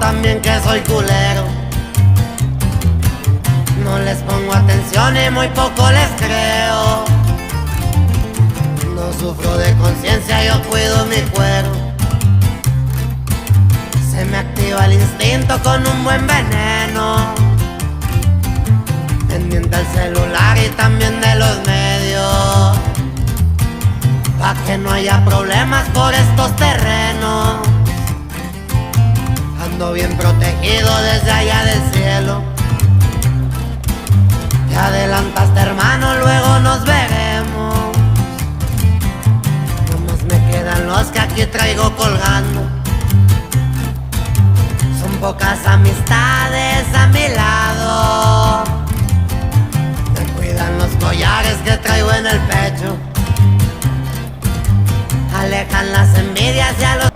también que soy culero. No les pongo atención y muy poco les creo. No sufro de conciencia, yo cuido mi cuero. Se me activa el instinto con un buen veneno. Pendiente al celular y también de los medios, pa' que no haya problemas por estos terrenos. Ando bien protegido desde allá del cielo. Te adelantaste, hermano, luego nos veremos. Nomás me quedan los que aquí traigo colgando. Son pocas amistades a mi lado. Me cuidan los collares que traigo en el pecho. Alejan las envidias y a los